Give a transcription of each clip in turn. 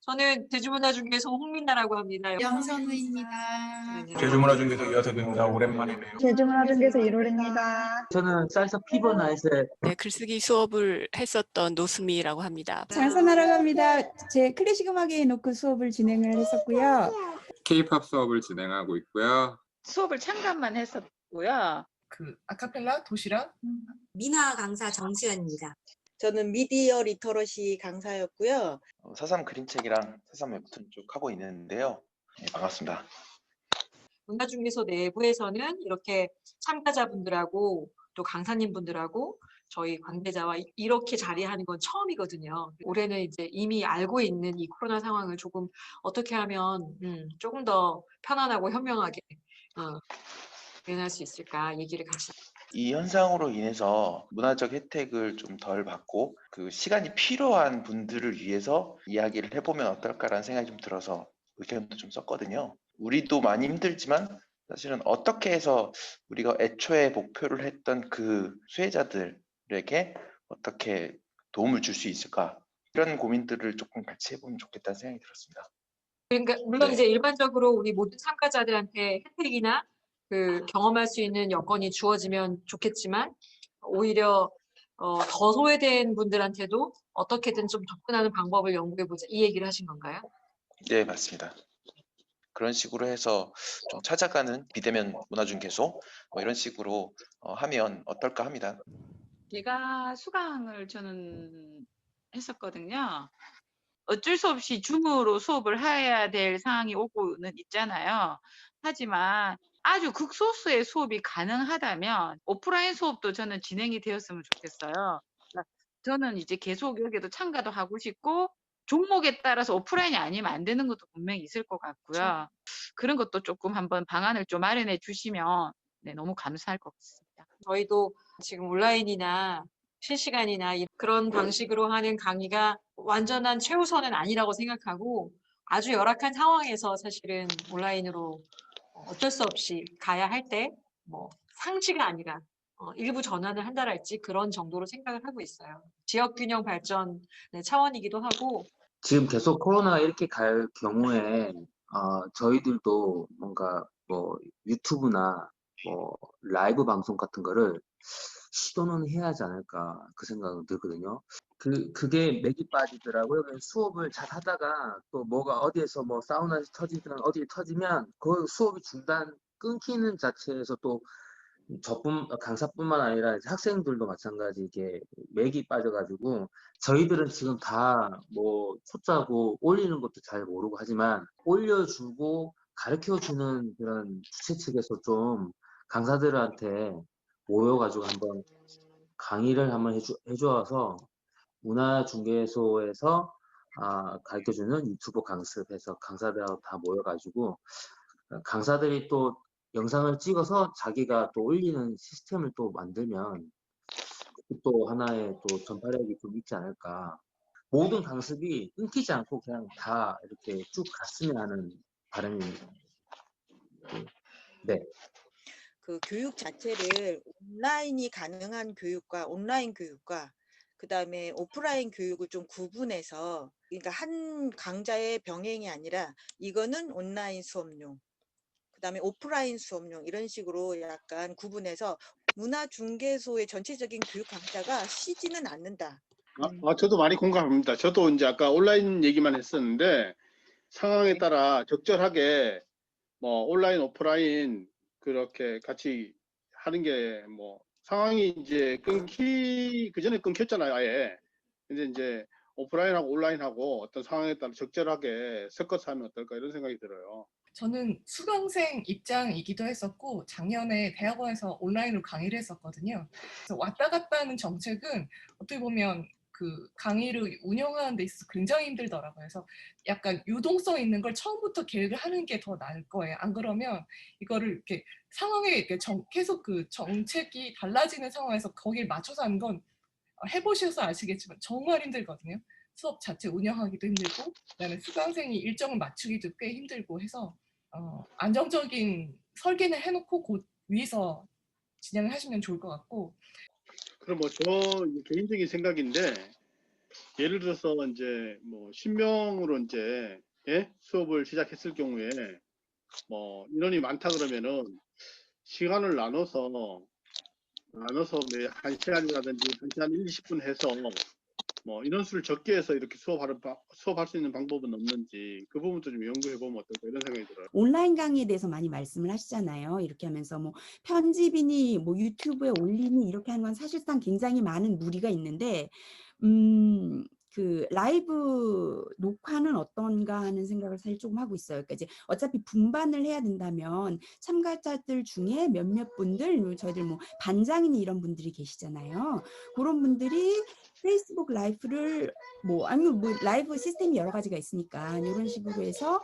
저는 제주문화중개소 홍민나라고 합니다. 양선우입니다. 네네. 제주문화중개소 이하섭입니다. 오랜만이네요. 제주문화중개소 1홀입니다. 저는 살사 피버나잇의 네, 글쓰기 수업을 했었던 노수미라고 합니다. 장선아라고 합니다. 제 클래식 음악에 놓고 수업을 진행을 했었고요. K-팝 수업을 진행하고 있고요. 수업을 참관만 했었고요. 아카펠라 도시락 민화 강사 정수연입니다. 저는 미디어 리터러시 강사였고요. 사삼 그림책이랑 사삼 웹툰 쪽 하고 있는데요. 네, 반갑습니다. 문화중개소 내부에서는 이렇게 참가자분들하고 또 강사님분들하고 저희 관계자와 이렇게 자리하는 건 처음이거든요. 올해는 이제 이미 알고 있는 이 코로나 상황을 조금 어떻게 하면 조금 더 편안하고 현명하게 대응할 수 있을까 얘기를 같이. 이 현상으로 인해서 문화적 혜택을 좀 덜 받고 그 시간이 필요한 분들을 위해서 이야기를 해보면 어떨까라는 생각이 좀 들어서 의견도 좀 썼거든요. 우리도 많이 힘들지만 사실은 어떻게 해서 우리가 애초에 목표를 했던 그 수혜자들에게 어떻게 도움을 줄 수 있을까, 이런 고민들을 조금 같이 해보면 좋겠다는 생각이 들었습니다. 그러니까 물론 이제 일반적으로 우리 모든 참가자들한테 혜택이나 그 경험할 수 있는 여건이 주어지면 좋겠지만 오히려 더 소외된 분들한테도 어떻게든 좀 접근하는 방법을 연구해보자, 이 얘기를 하신 건가요? 네, 맞습니다. 그런 식으로 해서 좀 찾아가는 비대면 문화중개소 이런 식으로 하면 어떨까 합니다. 제가 수강을 저는 했었거든요. 어쩔 수 없이 줌으로 수업을 해야 될 상황이 오고는 있잖아요. 하지만 아주 극소수의 수업이 가능하다면 오프라인 수업도 저는 진행이 되었으면 좋겠어요. 그러니까 저는 이제 계속 여기도 참가도 하고 싶고 종목에 따라서 오프라인이 아니면 안 되는 것도 분명히 있을 것 같고요. 그런 것도 조금 한번 방안을 좀 마련해 주시면 너무 감사할 것 같습니다. 저희도 지금 온라인이나 실시간이나 그런 방식으로 하는 강의가 완전한 최우선은 아니라고 생각하고 아주 열악한 상황에서 사실은 온라인으로 어쩔 수 없이 가야 할 때 상시가 아니라 일부 전환을 한다랄지 그런 정도로 생각을 하고 있어요. 지역균형 발전 차원이기도 하고. 지금 계속 코로나가 이렇게 갈 경우에 저희들도 뭔가 유튜브나 라이브 방송 같은 거를 시도는 해야 하지 않을까, 그 생각은 들거든요. 그게 맥이 빠지더라고요. 수업을 잘 하다가 또 뭐가 어디에서 사우나에서 터지든 어디에 터지면 그 수업이 끊기는 자체에서 또 강사뿐만 아니라 학생들도 마찬가지 이게 맥이 빠져가지고 저희들은 지금 다 초짜고 올리는 것도 잘 모르고 하지만 올려주고 가르쳐주는 그런 주최 측에서 좀 강사들한테 모여가지고 한번 강의를 한번 해줘서 문화중개소에서 가르쳐주는 유튜브 강습해서 강사들하고 다 모여가지고 강사들이 또 영상을 찍어서 자기가 또 올리는 시스템을 또 만들면 또 하나의 또 전파력이 좀 있지 않을까. 모든 강습이 끊기지 않고 그냥 다 이렇게 쭉 갔으면 하는 바람입니다. 네. 그 교육 자체를 온라인이 가능한 교육과 온라인 교육과 그다음에 오프라인 교육을 좀 구분해서, 그러니까 한 강좌의 병행이 아니라 이거는 온라인 수업용, 그다음에 오프라인 수업용, 이런 식으로 약간 구분해서 문화중개소의 전체적인 교육 강좌가 쉬지는 않는다. 저도 많이 공감합니다. 저도 이제 아까 온라인 얘기만 했었는데 상황에 따라 적절하게 온라인, 오프라인 그렇게 같이 하는 게 상황이 이제 그전에 끊겼잖아요, 아예. 근데 이제 오프라인하고 온라인하고 어떤 상황에 따라 적절하게 섞어서 하면 어떨까, 이런 생각이 들어요. 저는 수강생 입장이기도 했었고 작년에 대학원에서 온라인으로 강의를 했었거든요. 그래서 왔다 갔다 하는 정책은 어떻게 보면 그 강의를 운영하는 데 있어서 굉장히 힘들더라고요. 그래서 약간 유동성 있는 걸 처음부터 계획을 하는 게 더 나을 거예요. 안 그러면 이거를 이렇게 상황에 이렇게 계속 그 정책이 달라지는 상황에서 거기에 맞춰서 하는 건 해보셔서 아시겠지만 정말 힘들거든요. 수업 자체 운영하기도 힘들고 그다음에 수강생이 일정을 맞추기도 꽤 힘들고 해서 안정적인 설계는 해놓고 그 위에서 진행을 하시면 좋을 것 같고. 그럼 저 개인적인 생각인데 예를 들어서 이제 뭐 10명으로 이제 예? 수업을 시작했을 경우에 뭐 인원이 많다 그러면은 시간을 나눠서 뭐 한 시간이라든지 한 시간 1, 20분 해서 뭐 인원수를 적게 해서 이렇게 수업할 수 있는 방법은 없는지 그 부분도 좀 연구해 보면 어떨까 이런 생각이 들어요. 온라인 강의에 대해서 많이 말씀을 하시잖아요. 이렇게 하면서 뭐 편집이니 뭐 유튜브에 올리니 이렇게 하는 건 사실상 굉장히 많은 무리가 있는데 그 라이브 녹화는 어떤가 하는 생각을 사실 조금 하고 있어요. 그러니까 이제 어차피 분반을 해야 된다면 참가자들 중에 몇몇 분들, 저희들 뭐 반장이니 이런 분들이 계시잖아요. 그런 분들이 페이스북 라이브를 아니면 라이브 시스템이 여러 가지가 있으니까 이런 식으로 해서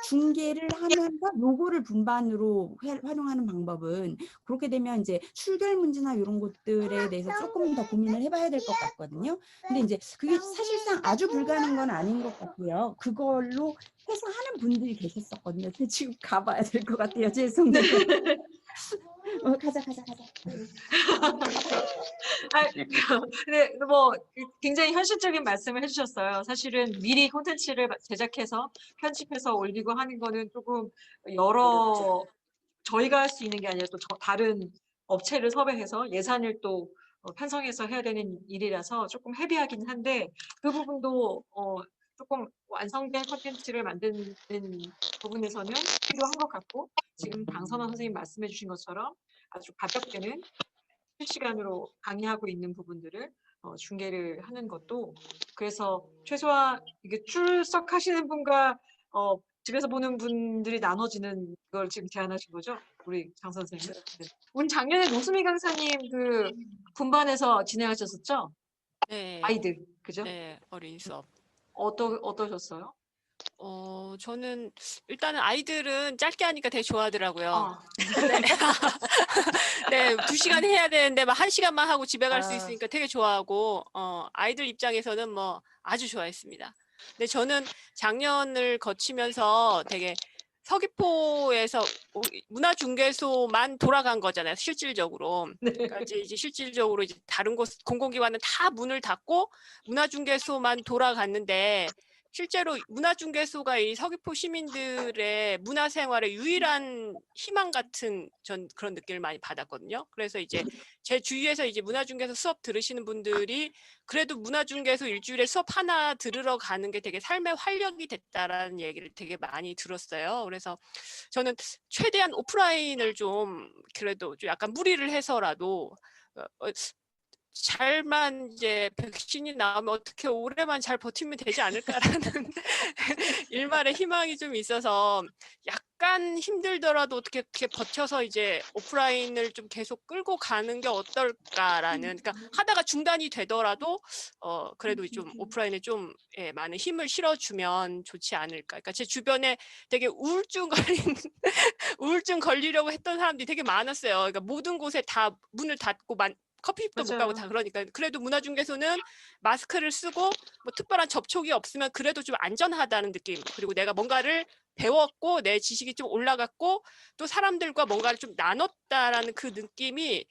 중계를 하면서 요거를 분반으로 활용하는 방법은 그렇게 되면 이제 출결 문제나 이런 것들에 대해서 조금 더 고민을 해봐야 될 것 같거든요. 근데 이제 그게 사실상 아주 불가능한 건 아닌 것 같고요. 그걸로 해서 하는 분들이 계셨었거든요. 근데 지금 가봐야 될 것 같아요. 죄송해요. 가자. 근데 뭐 굉장히 현실적인 말씀을 해주셨어요. 사실은 미리 콘텐츠를 제작해서 편집해서 올리고 하는 거는 조금 저희가 할 수 있는 게 아니라 또 다른 업체를 섭외해서 예산을 또 편성해서 해야 되는 일이라서 조금 헤비하긴 한데 그 부분도 조금 완성된 콘텐츠를 만드는 부분에서는 필요한 것 같고 지금 강선원 선생님 말씀해 주신 것처럼 아주 가볍게는 실시간으로 강의하고 있는 부분들을 중계를 하는 것도 그래서 최소한 이게 출석하시는 분과 집에서 보는 분들이 나눠지는 걸 지금 제안하신 거죠? 우리 장 선생님. 네. 우리 작년에 노수미 강사님 그 분반에서 진행하셨었죠? 네. 아이들, 그죠? 네, 어린이 수업. 어떠셨어요? 저는 일단은 아이들은 짧게 하니까 되게 좋아하더라고요. 네. 네, 2시간 해야 되는데 막 1시간만 하고 집에 갈 수 있으니까 되게 좋아하고 아이들 입장에서는 뭐 아주 좋아했습니다. 근데 저는 작년을 거치면서 되게 서귀포에서 문화중개소만 돌아간 거잖아요, 실질적으로. 그러니까 이제 실질적으로 이제 다른 곳 공공기관은 다 문을 닫고 문화중개소만 돌아갔는데 실제로 문화중개소가 이 서귀포 시민들의 문화생활의 유일한 희망 같은 전 그런 느낌을 많이 받았거든요. 그래서 이제 제 주위에서 이제 문화중개소 수업 들으시는 분들이 그래도 문화중개소 일주일에 수업 하나 들으러 가는 게 되게 삶의 활력이 됐다라는 얘기를 되게 많이 들었어요. 그래서 저는 최대한 오프라인을 좀 그래도 좀 약간 무리를 해서라도 잘만 이제 백신이 나오면 어떻게 올해만 잘 버티면 되지 않을까라는 일말의 희망이 좀 있어서 약간 힘들더라도 어떻게 이렇게 버텨서 이제 오프라인을 좀 계속 끌고 가는 게 어떨까라는, 그러니까 하다가 중단이 되더라도 그래도 좀 오프라인에 좀 많은 힘을 실어주면 좋지 않을까. 그러니까 제 주변에 되게 우울증 걸리려고 했던 사람들이 되게 많았어요. 그러니까 모든 곳에 다 문을 닫고 커피숍도 못 가고 다 그러니까 그래도 문화중개소는 마스크를 쓰고 뭐 특별한 접촉이 없으면 그래도 좀 안전하다는 느낌, 그리고 내가 뭔가를 배웠고 내 지식이 좀 올라갔고 또 사람들과 뭔가를 좀 나눴다라는 그 느낌이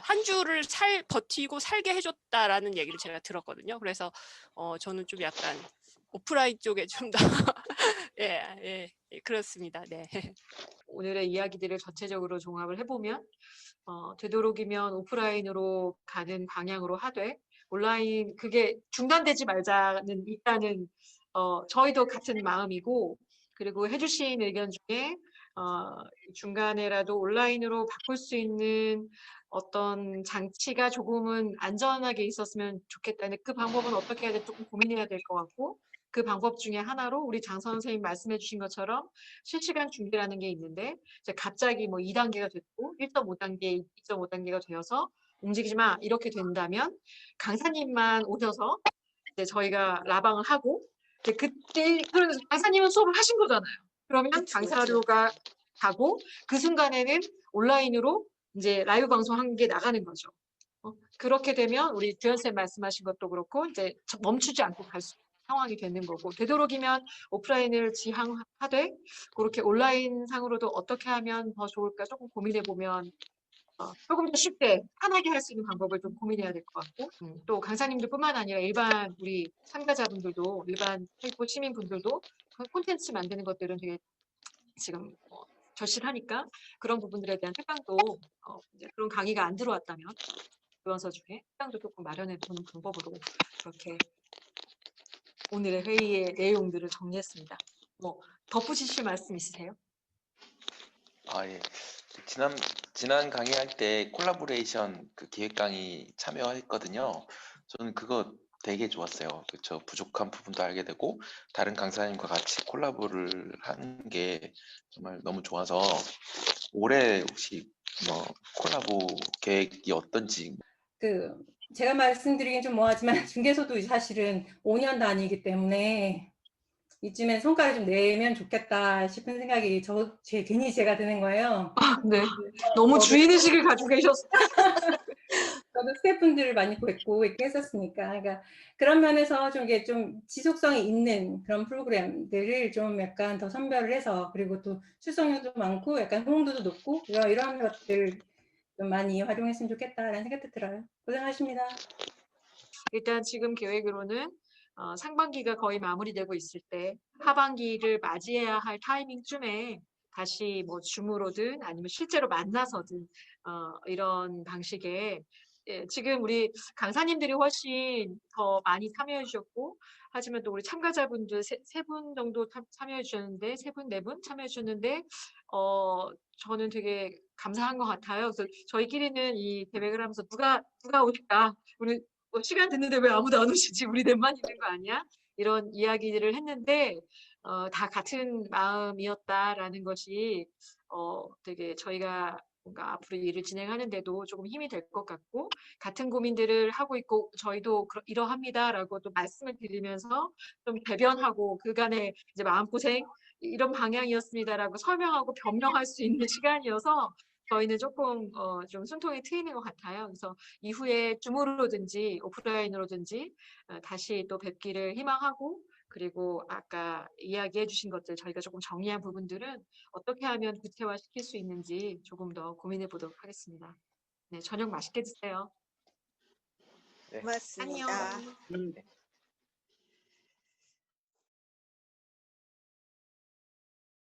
한 주를 버티고 살게 해줬다라는 얘기를 제가 들었거든요. 그래서 저는 좀 약간 오프라인 쪽에 좀 더 예, 그렇습니다. 네. 오늘의 이야기들을 전체적으로 종합을 해보면 되도록이면 오프라인으로 가는 방향으로 하되 온라인 그게 중단되지 말자는 일단은 저희도 같은 마음이고, 그리고 해주신 의견 중에 중간에라도 온라인으로 바꿀 수 있는 어떤 장치가 조금은 안전하게 있었으면 좋겠다는 그 방법은 어떻게 해야 될지 조금 고민해야 될 것 같고, 그 방법 중에 하나로 우리 장 선생님 말씀해 주신 것처럼 실시간 중계라는 게 있는데 이제 갑자기 뭐 2단계가 됐고 1.5단계, 2.5단계가 되어서 움직이지 마 이렇게 된다면 강사님만 오셔서 이제 저희가 라방을 하고 이제 그때 그러면 강사님은 수업을 하신 거잖아요. 그러면 강사료가 가고 그 순간에는 온라인으로 이제 라이브 방송한 게 나가는 거죠. 그렇게 되면 우리 주연쌤 말씀하신 것도 그렇고 이제 멈추지 않고 갈 수 있는 상황이 되는 거고, 되도록이면 오프라인을 지향하되 그렇게 온라인 상으로도 어떻게 하면 더 좋을까 조금 고민해 보면 조금 더 쉽게 편하게 할 수 있는 방법을 좀 고민해야 될 것 같고 또 강사님들뿐만 아니라 일반 우리 참가자분들도 일반 일부 시민분들도 그 콘텐츠 만드는 것들은 되게 지금 절실하니까 그런 부분들에 대한 특강도 이제 그런 강의가 안 들어왔다면 교원서 중에 특강도 조금 마련해 보는 방법으로 그렇게 오늘의 회의의 내용들을 정리했습니다. 뭐 덧붙이실 말씀 있으세요? 예. 지난 강의할 때 콜라보레이션 그 기획 강의 참여했거든요. 저는 그거 되게 좋았어요. 그쵸. 부족한 부분도 알게 되고 다른 강사님과 같이 콜라보를 하는 게 정말 너무 좋아서 올해 혹시 뭐 콜라보 계획이 어떤지. 제가 말씀드리긴 좀 뭐하지만 중개소도 사실은 5년 단위이기 때문에 이쯤엔 성과를 좀 내면 좋겠다 싶은 생각이 괜히 제가 드는 거예요. 네. 너무 주인의식을 가지고 계셨어요. 저도 스태프분들을 많이 뵙고 이렇게 했었으니까. 그러니까 그런 면에서 좀 이게 좀 지속성이 있는 그런 프로그램들을 좀 약간 더 선별을 해서 그리고 또 출석률도 많고 약간 호응도도 높고 이런 것들 좀 많이 활용했으면 좋겠다라는 생각도 들어요. 고생하십니다. 일단 지금 계획으로는 상반기가 거의 마무리되고 있을 때 하반기를 맞이해야 할 타이밍쯤에 다시 뭐 줌으로든 아니면 실제로 만나서든 이런 방식의 지금 우리 강사님들이 훨씬 더 많이 참여해 주셨고 하지만 또 우리 참가자분들 세 분 정도 참여해 주셨는데 세 분, 네 분 참여해 주셨는데 저는 되게 감사한 것 같아요. 그래서 저희끼리는 이 계획을 하면서 누가 오실까? 우리 시간 됐는데 왜 아무도 안 오시지? 우리 넷만 있는 거 아니야? 이런 이야기들을 했는데 다 같은 마음이었다라는 것이 되게 저희가 뭔가 앞으로 일을 진행하는데도 조금 힘이 될 것 같고 같은 고민들을 하고 있고 저희도 이러합니다라고 또 말씀을 드리면서 좀 대변하고 그간의 이제 마음고생 이런 방향이었습니다라고 설명하고 변명할 수 있는 시간이어서 저희는 조금 좀 숨통이 트이는 것 같아요. 그래서 이후에 줌으로든지 오프라인으로든지 다시 또 뵙기를 희망하고 그리고 아까 이야기해 주신 것들 저희가 조금 정리한 부분들은 어떻게 하면 구체화시킬 수 있는지 조금 더 고민해 보도록 하겠습니다. 네, 저녁 맛있게 드세요. 네. 고맙습니다. 안녕.